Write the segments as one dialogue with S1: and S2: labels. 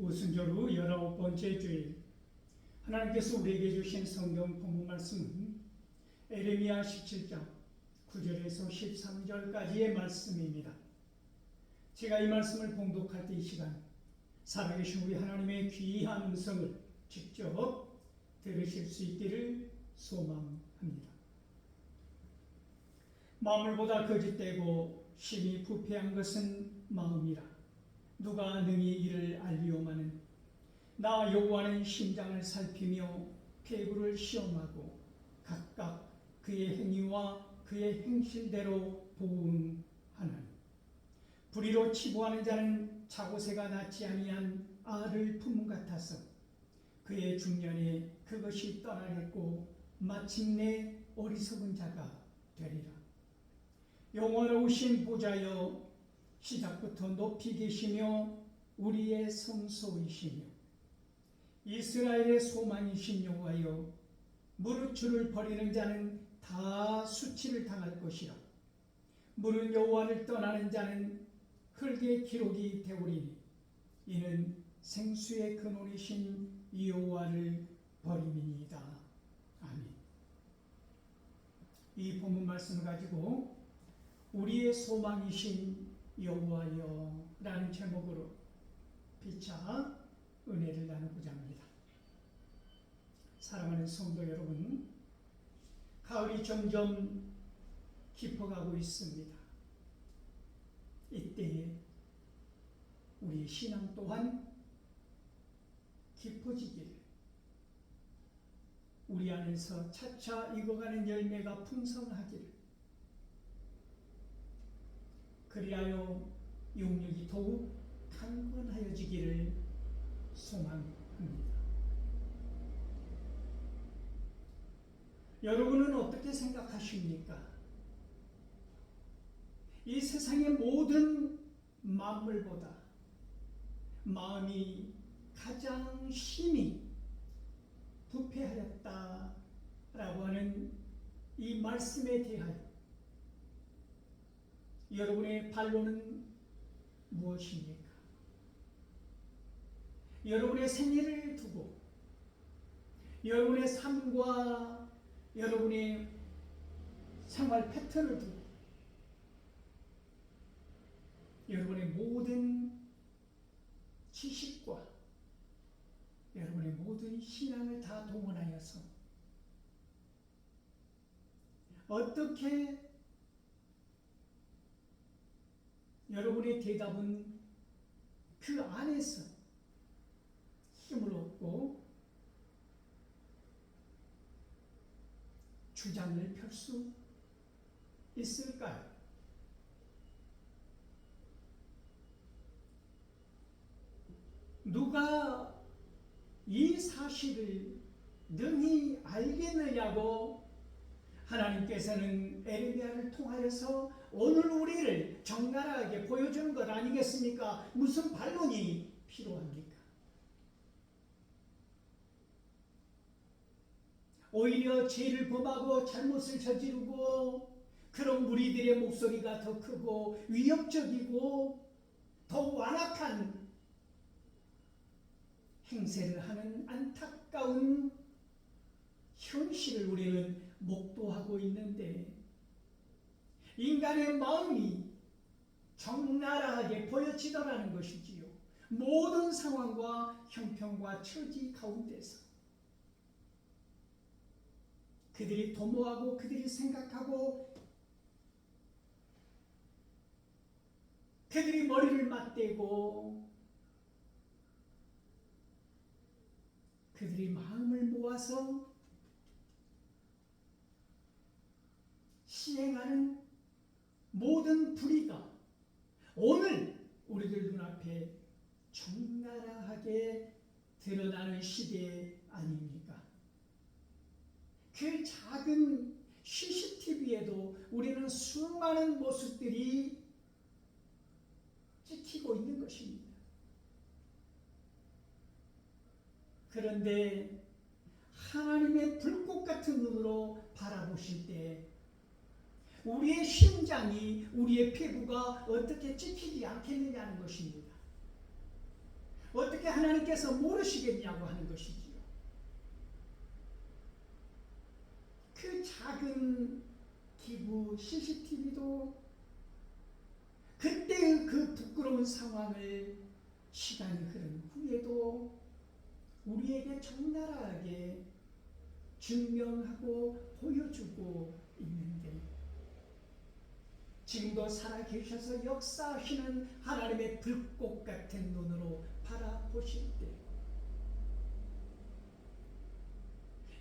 S1: 오순절 후 19번째 주일, 하나님께서 우리에게 주신 성경 본문 말씀은 에레미야 17장 9절에서 13절까지의 말씀입니다. 제가 이 말씀을 봉독할 때 이 시간 살아계신 우리 하나님의 귀한 음성을 직접 들으실 수 있기를 소망합니다. 만물보다 거짓되고 심히 부패한 것은 마음이라. 누가 능히 이를 알리오마는 나 여호와는 심장을 살피며 폐부를 시험하고 각각 그의 행위와 그의 행실대로 보응하나니. 불의로 치부하는 자는 자고새가 낳지 아니한 알을 품은 같아서 그의 중년에 그것이 떠나겠고 마침내 어리석은 자가 되리라. 영원하신 보좌여, 시작부터 높이 계시며 우리의 성소이시며 이스라엘의 소망이신 여호와여, 무릇 주를 버리는 자는 다 수치를 당할 것이라. 무릇 여호와를 떠나는 자는 흙의 기록이 되오리니 이는 생수의 근원이신 여호와를 버림이니이다. 아멘. 이 본문 말씀을 가지고 우리의 소망이신 여호와여 라는 제목으로 피차 은혜를 나누고자 합니다. 사랑하는 성도 여러분, 가을이 점점 깊어가고 있습니다. 이때에 우리의 신앙 또한 깊어지기를, 우리 안에서 차차 익어가는 열매가 풍성하기를, 그리하여 영육이 더욱 강건하여지기를 소망합니다. 여러분은 어떻게 생각하십니까? 이 세상의 모든 만물보다 마음이 가장 심히 부패하였다라고 하는 이 말씀에 대하여 여러분의 반론은 무엇입니까? 여러분의 생애를 두고, 여러분의 삶과 여러분의 생활 패턴을 두고, 여러분의 모든 지식과 여러분의 모든 신앙을 다 동원하여서 어떻게 여러분의 대답은 그 안에서 힘을 얻고 주장을 펼 수 있을까요? 누가 이 사실을 능히 알겠느냐고 하나님께서는 에레미야를 통하여서 오늘 우리를 적나라하게 보여주는 것 아니겠습니까? 무슨 반론이 필요합니까? 오히려 죄를 범하고 잘못을 저지르고 그런 무리들의 목소리가 더 크고 위협적이고 더 완악한 행세를 하는 안타까운 현실을 우리는 목도하고 있는데, 인간의 마음이 적나라하게 보여지더라는 것이지요. 모든 상황과 형편과 처지 가운데서 그들이 도모하고 그들이 생각하고 그들이 머리를 맞대고 그들이 마음을 모아서 시행하는 모든 불의가 오늘 우리들 눈앞에 적나라하게 드러나는 시대 아닙니까? 그 작은 CCTV에도 우리는 수많은 모습들이 찍히고 있는 것입니다. 그런데 하나님의 불꽃 같은 눈으로 바라보실 때 우리의 심장이, 우리의 피부가 어떻게 찍히지 않겠느냐는 것입니다. 어떻게 하나님께서 모르시겠냐고 하는 것이지요. 그 작은 기부 CCTV도 그때의 그 부끄러운 상황을 시간이 흐른 후에도 우리에게 적나라하게 증명하고 보여주고 있는데, 지금도 살아계셔서 역사하시는 하나님의 불꽃 같은 눈으로 바라보실 때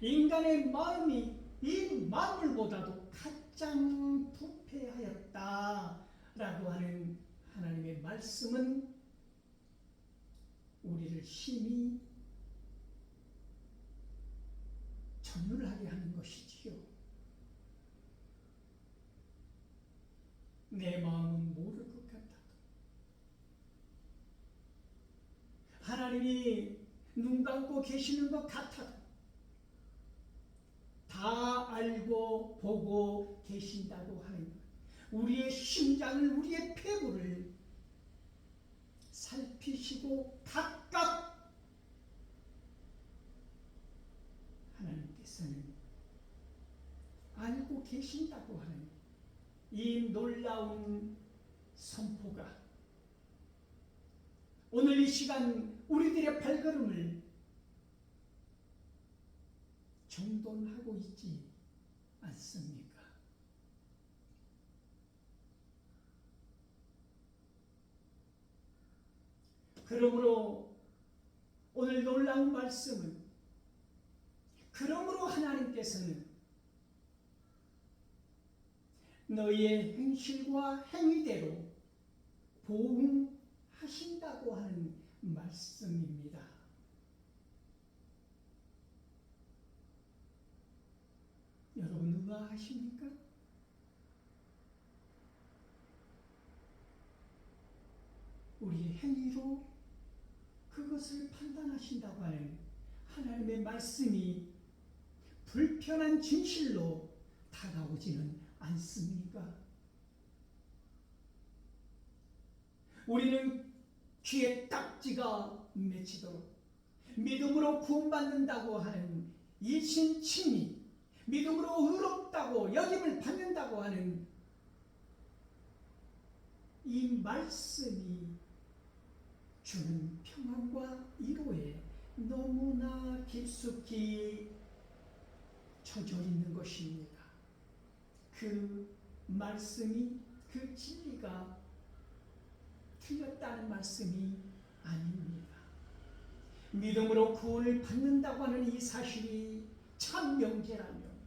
S1: 인간의 마음이 이 만물보다도 가장 부패하였다라고 하는 하나님의 말씀은 우리를 심히 전율하게 하는 것이지요. 내 마음은 모를 것 같아도 하나님이 눈 감고 계시는 것 같아도 다 알고 보고 계신다고 하는 것, 우리의 심장을, 우리의 폐부를 살피시고 각각 하나님께서는 알고 계신다고 하는 이 놀라운 선포가 오늘 이 시간 우리들의 발걸음을 정돈하고 있지 않습니까? 그러므로 오늘 놀라운 말씀은, 그러므로 하나님께서는 너희의 행실과 행위대로 보응하신다고 하는 말씀입니다. 여러분 의아하십니까? 우리의 행위로 그것을 판단하신다고 하는 하나님의 말씀이 불편한 진실로 다가오지는 않습니까? 우리는 귀에 딱지가 맺히도록 믿음으로 구원받는다고 하는 일신칭의, 믿음으로 의롭다고 여김을 받는다고 하는 이 말씀이 주는 평안과 위로에 너무나 깊숙이 젖어 있는 것입니다. 그 말씀이, 그 진리가 틀렸다는 말씀이 아닙니다. 믿음으로 구원을 받는다고 하는 이 사실이 참 명제라면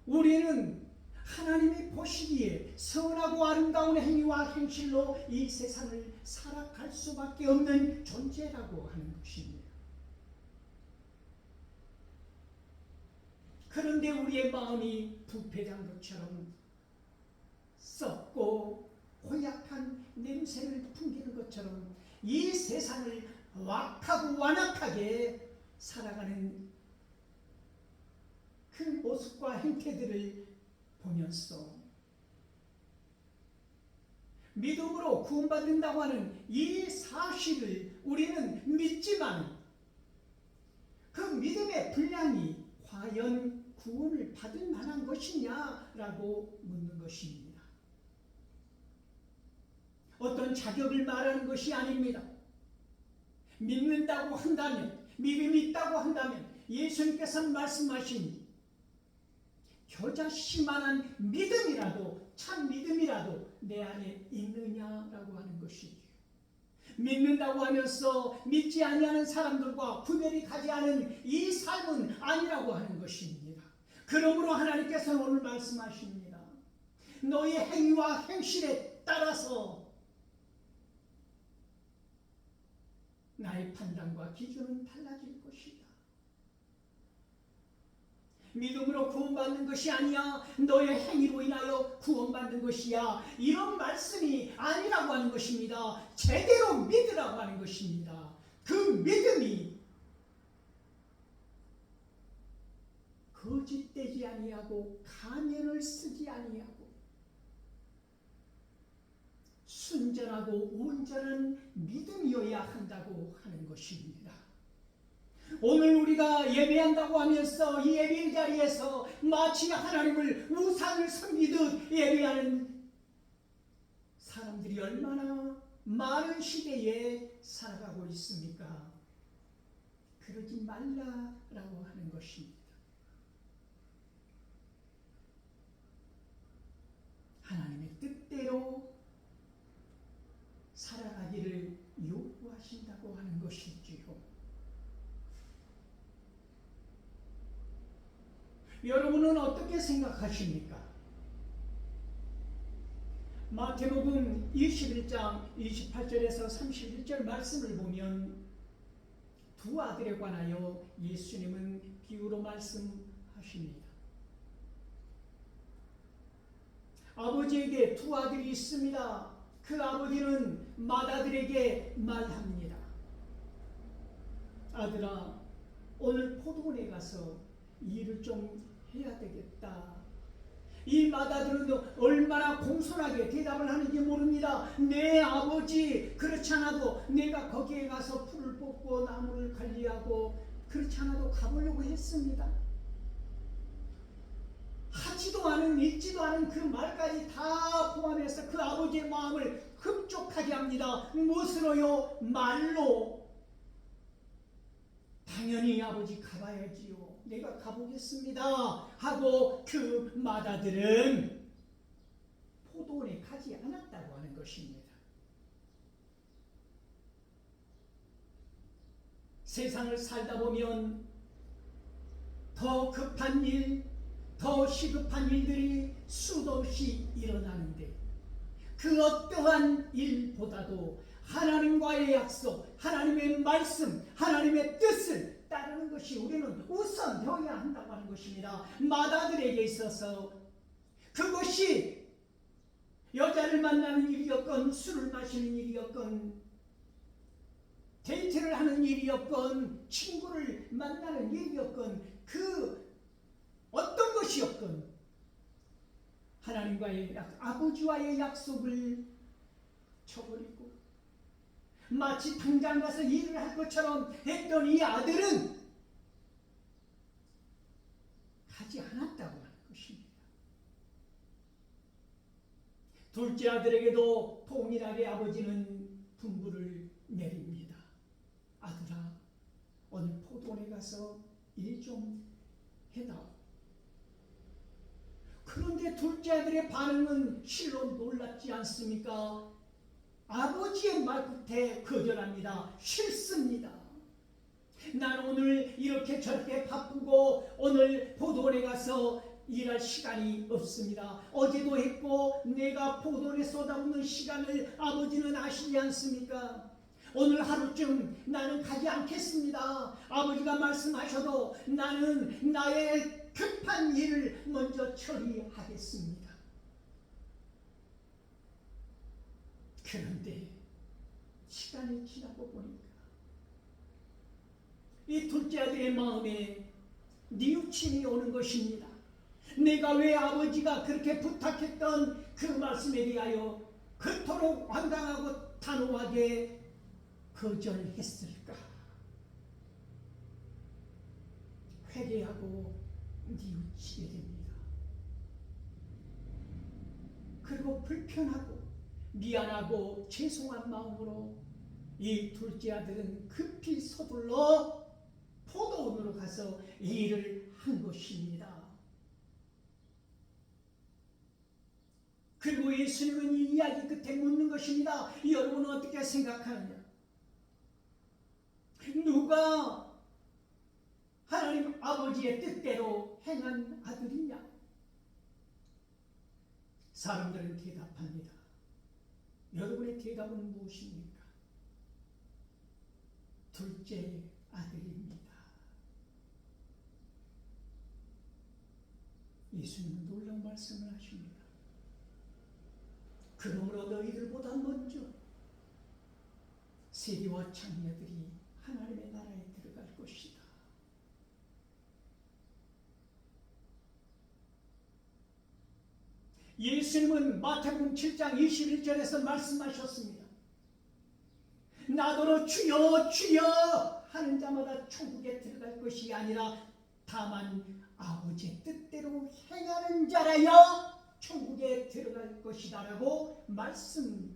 S1: 우리는 하나님이 보시기에 선하고 아름다운 행위와 행실로 이 세상을 살아갈 수밖에 없는 존재라고 하는 것입니다. 그런데 우리의 마음이 부패한 것처럼 썩고 고약한 냄새를 풍기는 것처럼 이 세상을 완악하고 완악하게 살아가는 그 모습과 행태들을 보면서 믿음으로 구원받는다고 하는 이 사실을 우리는 믿지만 그 믿음의 분량이 과연 구원을 받을 만한 것이냐라고 묻는 것입니다. 어떤 자격을 말하는 것이 아닙니다. 믿는다고 한다면, 믿음이 있다고 한다면 예수님께서 말씀하신 겨자씨만한 믿음이라도, 참 믿음이라도 내 안에 있느냐라고 하는 것이지요. 믿는다고 하면서 믿지 아니하는 사람들과 구별이 가지 않은 이 삶은 아니라고 하는 것입니다. 그러므로 하나님께서는 오늘 말씀하십니다. 너의 행위와 행실에 따라서 나의 판단과 기준은 달라질 것이다. 믿음으로 구원받는 것이 아니야, 너의 행위로 인하여 구원받는 것이야, 이런 말씀이 아니라고 하는 것입니다. 제대로 믿으라고 하는 것입니다. 그 믿음이 거짓되지 아니하고 가면을 쓰지 아니하고 순전하고 온전한 믿음이어야 한다고 하는 것입니다. 오늘 우리가 예배한다고 하면서 이 예배 자리에서 마치 하나님을 우상을 섬기듯 예배하는 사람들이 얼마나 많은 시대에 살아가고 있습니까? 그러지 말라라고 하는 것입니다. 하나님의 뜻대로 살아가기를 요구하신다고 하는 것이지요. 여러분은 어떻게 생각하십니까? 마태복음 21장 28절에서 31절 말씀을 보면 두 아들에 관하여 예수님은 비유로 말씀하십니다. 아버지에게 두 아들이 있습니다. 그 아버지는 맏아들에게 말합니다. 아들아, 오늘 포도원에 가서 일을 좀 해야 되겠다. 이 맏아들은 얼마나 공손하게 대답을 하는지 모릅니다. 내 아버지, 그렇지 않아도 내가 거기에 가서 풀을 뽑고 나무를 관리하고 그렇지 않아도 가보려고 했습니다. 하지도 않은, 읽지도 않은 그 말까지 다 포함해서 그 아버지의 마음을 흡족하게 합니다. 무엇으로요? 말로. 당연히 아버지 가봐야지요. 내가 가보겠습니다. 하고 그 맏아들은 포도원에 가지 않았다고 하는 것입니다. 세상을 살다 보면 더 급한 일, 더 시급한 일들이 수도 없이 일어나는데 그 어떠한 일보다도 하나님과의 약속, 하나님의 말씀, 하나님의 뜻을 따르는 것이 우리는 우선되어야 한다고 하는 것입니다. 맏아들에게 있어서 그것이 여자를 만나는 일이었건 술을 마시는 일이었건 데이트를 하는 일이었건 친구를 만나는 일이었건 그 어떤 것이었건 하나님과의 아버지와의 약속을 쳐버리고 마치 당장 가서 일을 할 것처럼 했던 이 아들은 가지 않았다고 하는 것입니다. 둘째 아들에게도 동일하게 아버지는 분부를 내립니다. 아들아, 오늘 포도원에 가서 일 좀 해다오. 그런데 둘째 아들의 반응은 실로 놀랍지 않습니까? 아버지의 말 끝에 거절합니다. 싫습니다. 난 오늘 이렇게 저렇게 바쁘고 오늘 포도원에 가서 일할 시간이 없습니다. 어제도 했고 내가 포도원에 쏟아붓는 시간을 아버지는 아시지 않습니까? 오늘 하루쯤 나는 가지 않겠습니다. 아버지가 말씀하셔도 나는 나의 급한 일을 먼저 처리하겠습니다. 그런데 시간이 지나고 보니까 이 둘째 아들의 마음에 뉘우침이 오는 것입니다. 내가 왜 아버지가 그렇게 부탁했던 그 말씀에 대하여 그토록 완강하고 단호하게 거절했을까? 회개하고 뉘우치게 됩니다. 그리고 불편하고 미안하고 죄송한 마음으로 이 둘째 아들은 급히 서둘러 포도원으로 가서 일을 한 것입니다. 그리고 예수님은 이 이야기 끝에 묻는 것입니다. 여러분은 어떻게 생각하느냐? 누가 하나님 아버지의 뜻대로 행한 아들이냐? 사람들은 대답합니다. 여러분의 대답은 무엇입니까? 둘째 아들입니다. 예수님은 놀라운 말씀을 하십니다. 그러므로 너희들보다 먼저 세리와 창녀들이 하나님의 나라에 들어갈 것이다. 예수님은 마태복음 7장 21절에서 말씀하셨습니다. 나더러 주여 주여 하는 자마다 천국에 들어갈 것이 아니라 다만 아버지의 뜻대로 행하는 자라야 천국에 들어갈 것이다 라고 말씀하셨습니다.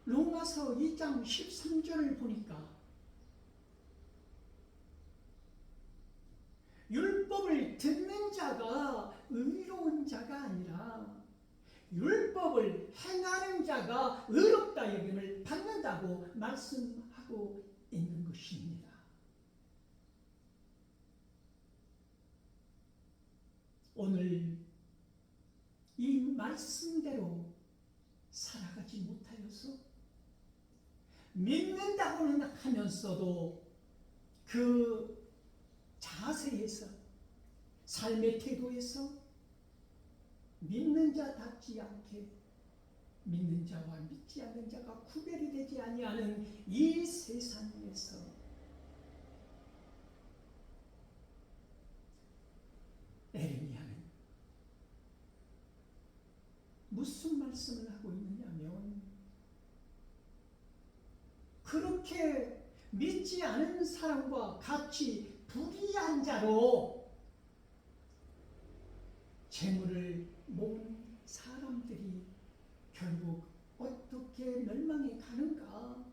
S1: 로마서 2장 13절을 보니까 율법을 듣는 자가 의로운 자가 아니라 율법을 행하는 자가 의롭다 여김을 받는다고 말씀하고 있는 것입니다. 오늘 이 말씀대로 살아가지 못하여서 믿는다고는 하면서도 그 자세에서 삶의 태도에서 믿는 자답지 않게 믿는 자와 믿지 않는 자가 구별이 되지 아니하는 이 세상에서 에레미야는 무슨 말씀을 하고 있느냐면 그렇게 믿지 않은 사람과 같이 불의한 자로 재물을 모은 사람들이 결국 어떻게 멸망해 가는가?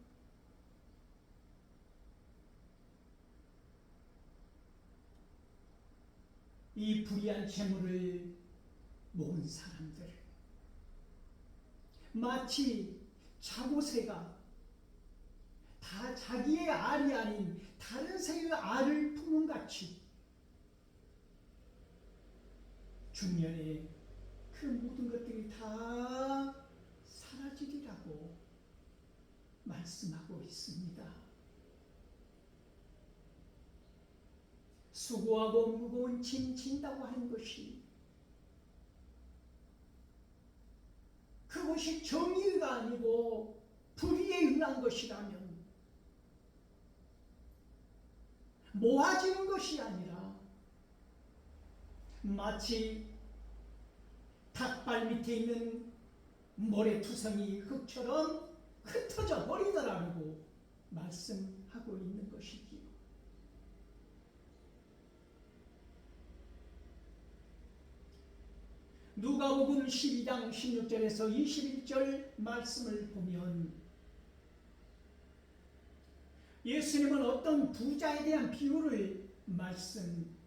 S1: 이 불의한 재물을 모은 사람들 마치 자고새가 다 자기의 알이 아닌 다른 새의 알을 품은 같이 중년에 그 모든 것들이 다 사라지리라고 말씀하고 있습니다. 수고하고 무거운 짐 진다고 하는 것이 그것이 정의가 아니고 불의에 응한 것이라면 모아지는 것이 아니라 마치 닭발 밑에 있는 모래투성이 흙처럼 흩어져 버리더라고 말씀하고 있는 것이지요. 누가복음 12장 16절에서 21절 말씀을 보면 예수님은 어떤 부자에 대한 비유를 말씀합니다.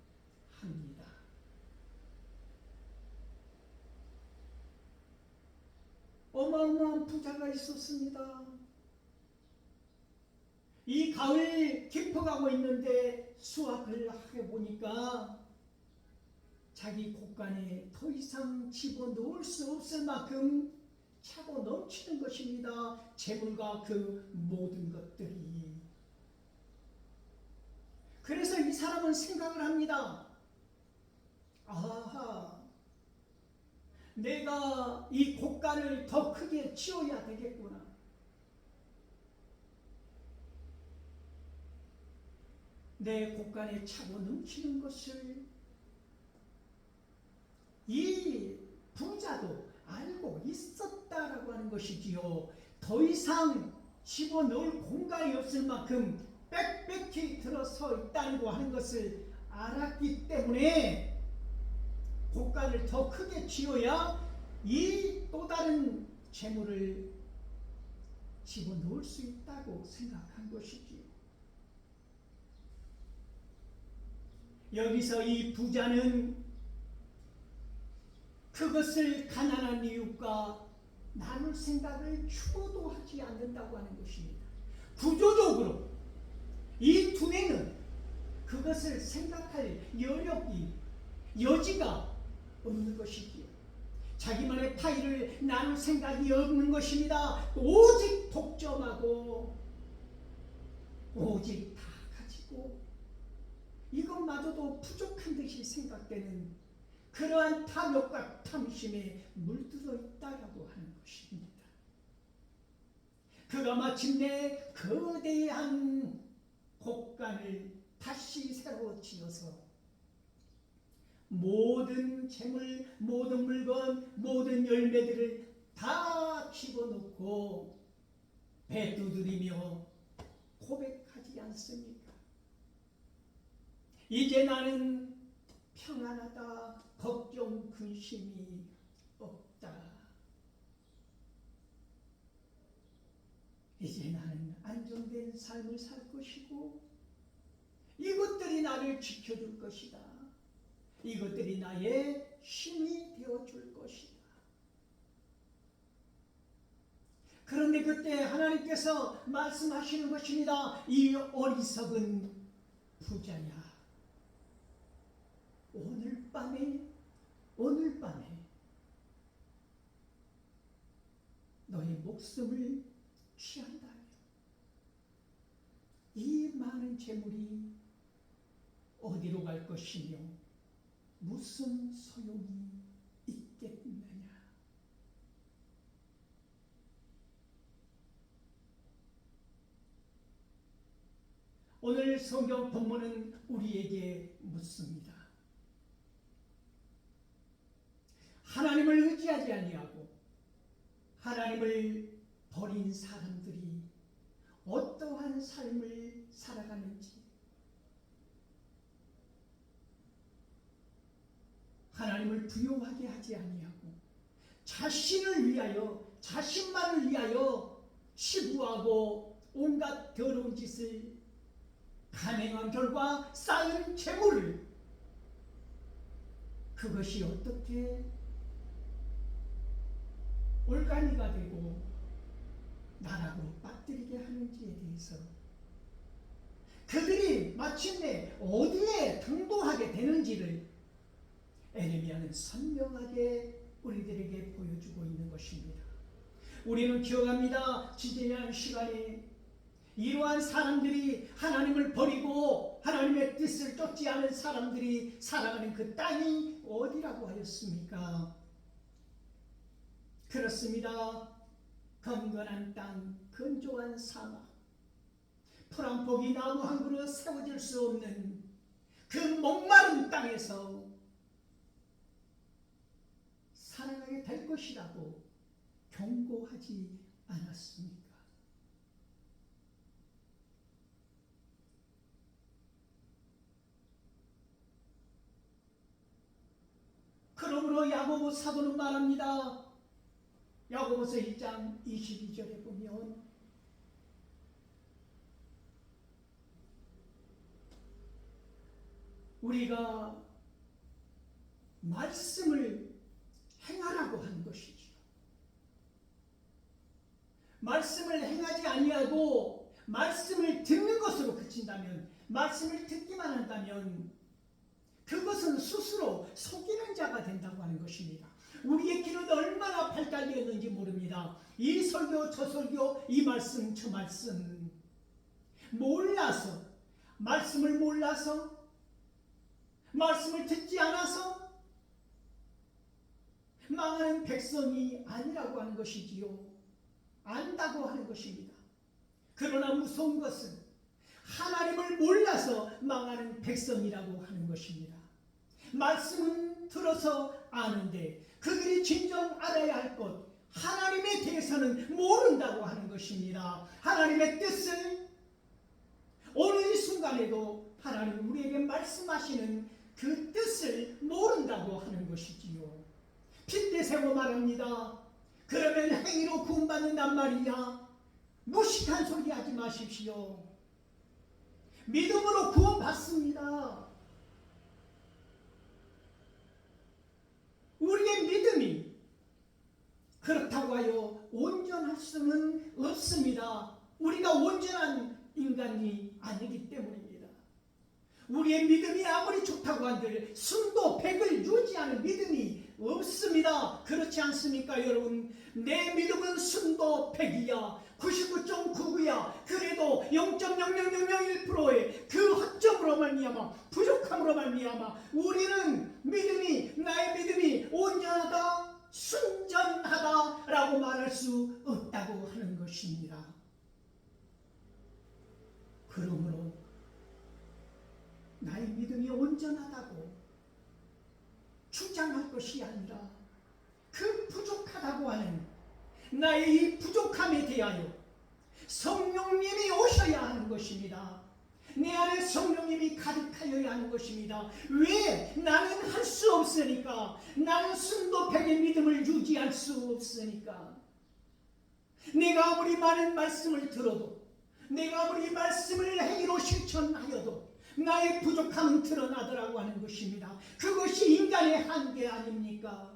S1: 어마어마한 부자가 있었습니다. 이 가을 깊어가고 있는데 수확을 해보니까 자기 곳간에 더 이상 집어넣을 수 없을 만큼 차고 넘치는 것입니다. 재물과 그 모든 것들이. 그래서 이 사람은 생각을 합니다. 아하, 내가 이 곳간을 더 크게 지어야 되겠구나. 내 곳간에 차고 넘치는 것을 이 부자도 알고 있었다라고 하는 것이지요. 더 이상 집어넣을 공간이 없을 만큼 빽빽히 들어서 있다고 하는 것을 알았기 때문에 곳간을 더 크게 지어야 이 또 다른 재물을 집어넣을 수 있다고 생각한 것이지요. 여기서 이 부자는 그것을 가난한 이웃과 나눌 생각을 추구도 하지 않는다고 하는 것입니다. 구조적으로 이 두뇌는 그것을 생각할 여지가 없는 것이지요. 자기만의 파일을 나눌 생각이 없는 것입니다. 오직 독점하고 오직 다 가지고 이것마저도 부족한 듯이 생각되는 그러한 탐욕과 탐심에 물들어 있다라고 하는 것입니다. 그가 마침내 거대한 곡간을 다시 새로 지어서 모든 재물, 모든 물건, 모든 열매들을 다 집어넣고 배 두드리며 고백하지 않습니까? 이제 나는 평안하다, 걱정, 근심이 없다. 이제 나는 안정된 삶을 살 것이고 이것들이 나를 지켜줄 것이다. 이것들이 나의 힘이 되어줄 것이다. 그런데 그때 하나님께서 말씀하시는 것입니다. 이 어리석은 부자야, 오늘 밤에 너의 목숨을 취한다면 이 많은 재물이 어디로 갈 것이며 무슨 소용이 있겠느냐. 오늘 성경 본문은 우리에게 묻습니다. 하나님을 의지하지 아니하고 하나님을 버린 사람들이 어떠한 삶을 살아가는지, 하나님을 부요하게 하지 아니하고 자신을 위하여, 자신만을 위하여 치부하고 온갖 더러운 짓을 간행한 결과 쌓인 재물을, 그것이 어떻게 올가미가 되고 나락으로 빠뜨리게 하는지에 대해서 그들이 마침내 어디에 등도하게 되는지를 에레미야는 선명하게 우리들에게 보여주고 있는 것입니다. 우리는 기억합니다. 지지난 시간에 이러한 사람들이 하나님을 버리고 하나님의 뜻을 쫓지 않은 사람들이 살아가는 그 땅이 어디라고 하였습니까? 그렇습니다. 건건한 땅, 건조한 사막, 풀 한 포기 나무 한 그루 세워질 수 없는 그 목마른 땅에서 살아가게 될 것이라고 경고하지 않았습니까? 그러므로 야고보 사도는 말합니다. 야고보서 1장 22절에 보면 우리가 말씀을 행하라고 하는 것이죠. 말씀을 행하지 아니하고 말씀을 듣는 것으로 그친다면, 말씀을 듣기만 한다면 그것은 스스로 속이는 자가 된다고 하는 것입니다. 우리의 길은 얼마나 발달되었는지 모릅니다. 이 설교 저 설교, 이 말씀 저 말씀, 몰라서, 말씀을 몰라서, 말씀을 듣지 않아서 망하는 백성이 아니라고 하는 것이지요. 안다고 하는 것입니다. 그러나 무서운 것은 하나님을 몰라서 망하는 백성이라고 하는 것입니다. 말씀은 들어서 아는데 그들이 진정 알아야 할 것, 하나님에 대해서는 모른다고 하는 것입니다. 하나님의 뜻을 오늘 이 순간에도 하나님 우리에게 말씀하시는 그 뜻을 모른다고 하는 것이지요. 핏대세고 말합니다. 그러면 행위로 구원받는단 말이냐? 무식한 소리 하지 마십시오. 믿음으로 구원받습니다. 우리의 믿음이 그렇다고 하여 온전할 수는 없습니다. 우리가 온전한 인간이 아니기 때문입니다. 우리의 믿음이 아무리 좋다고 한들 순도 100을 유지하는 믿음이 없습니다. 그렇지 않습니까 여러분? 내 믿음은 순도 100이야, 99.99야. 그래도 0.0001%의 그 허점으로 말미암아, 부족함으로 말미암아 우리는 믿음이, 나의 믿음이 온전하다, 순전하다 라고 말할 수 없다고 하는 것입니다. 그러므로 나의 믿음이 온전하다고 주장할 것이 아니라 그 부족하다고 하는 나의 이 부족함에 대하여 성령님이 오셔야 하는 것입니다. 내 안에 성령님이 가득하여야 하는 것입니다. 왜? 나는 할 수 없으니까. 나는 순도백의 믿음을 유지할 수 없으니까. 내가 아무리 많은 말씀을 들어도, 내가 아무리 말씀을 행위로 실천하여도 나의 부족함은 드러나더라고 하는 것입니다. 그것이 인간의 한계 아닙니까?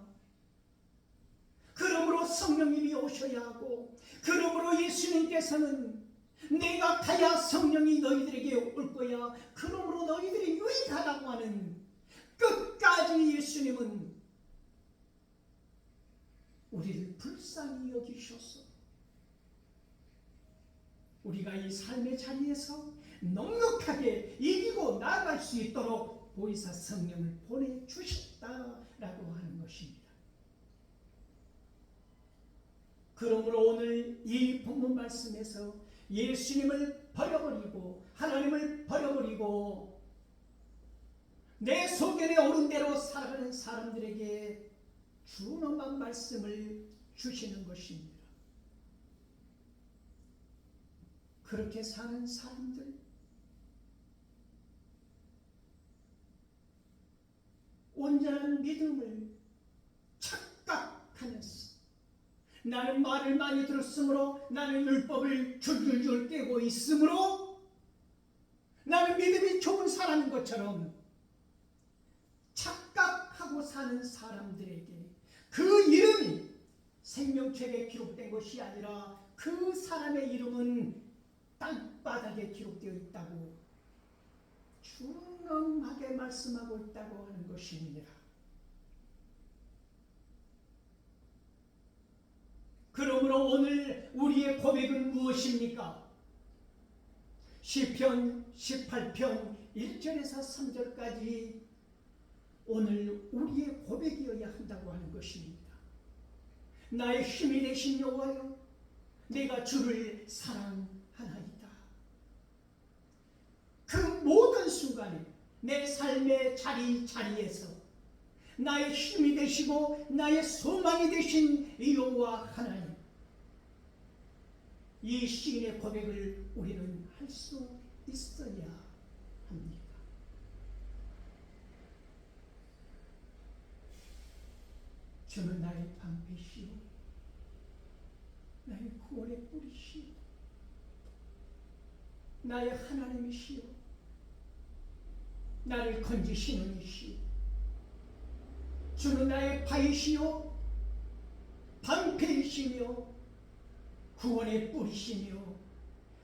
S1: 그러므로 성령님이 오셔야 하고, 그러므로 예수님께서는 내가 가야 성령이 너희들에게 올 거야. 그러므로 너희들이 유익하다고 하는 끝까지 예수님은 우리를 불쌍히 여기셔서 우리가 이 삶의 자리에서 넉넉하게 이기고 나아갈 수 있도록 보혜사 성령을 보내주셨다라고 하는 것입니다. 그러므로 오늘 이 본문 말씀에서 예수님을 버려버리고 하나님을 버려버리고 내 소견에 오른 대로 살아가는 사람들에게 준엄한 말씀을 주시는 것입니다. 그렇게 사는 사람들, 온전한 믿음을 착각하면서 나는 말을 많이 들었으므로, 나는 율법을 줄줄줄 깨고 있으므로 나는 믿음이 좋은 사람인 것처럼 착각하고 사는 사람들에게 그 이름이 생명책에 기록된 것이 아니라 그 사람의 이름은 땅바닥에 기록되어 있다고 준엄하게 말씀하고 있다고 하는 것입니다. 그러므로 오늘 우리의 고백은 무엇입니까? 시편 18편 1절에서 3절까지 오늘 우리의 고백이어야 한다고 하는 것입니다. 나의 힘이 되신 여호와여, 내가 주를 사랑하나이다. 그 모든 순간에 내 삶의 자리에서 나의 힘이 되시고 나의 소망이 되신 여호와 하나님, 이 시인의 고백을 우리는 할 수 있어야 합니다. 주는 나의 방패시오, 나의 구원의 뿌리시오, 나의 하나님이시오, 나를 건지시는 이시오. 주는 나의 바위시오, 방패이시며 구원의 뿌리시며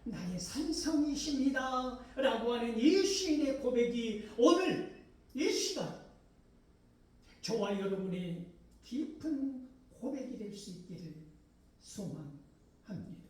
S1: 나의 산성이십니다 라고 하는 이 시인의 고백이 오늘 이 시간 저와 여러분의 깊은 고백이 될 수 있기를 소망합니다.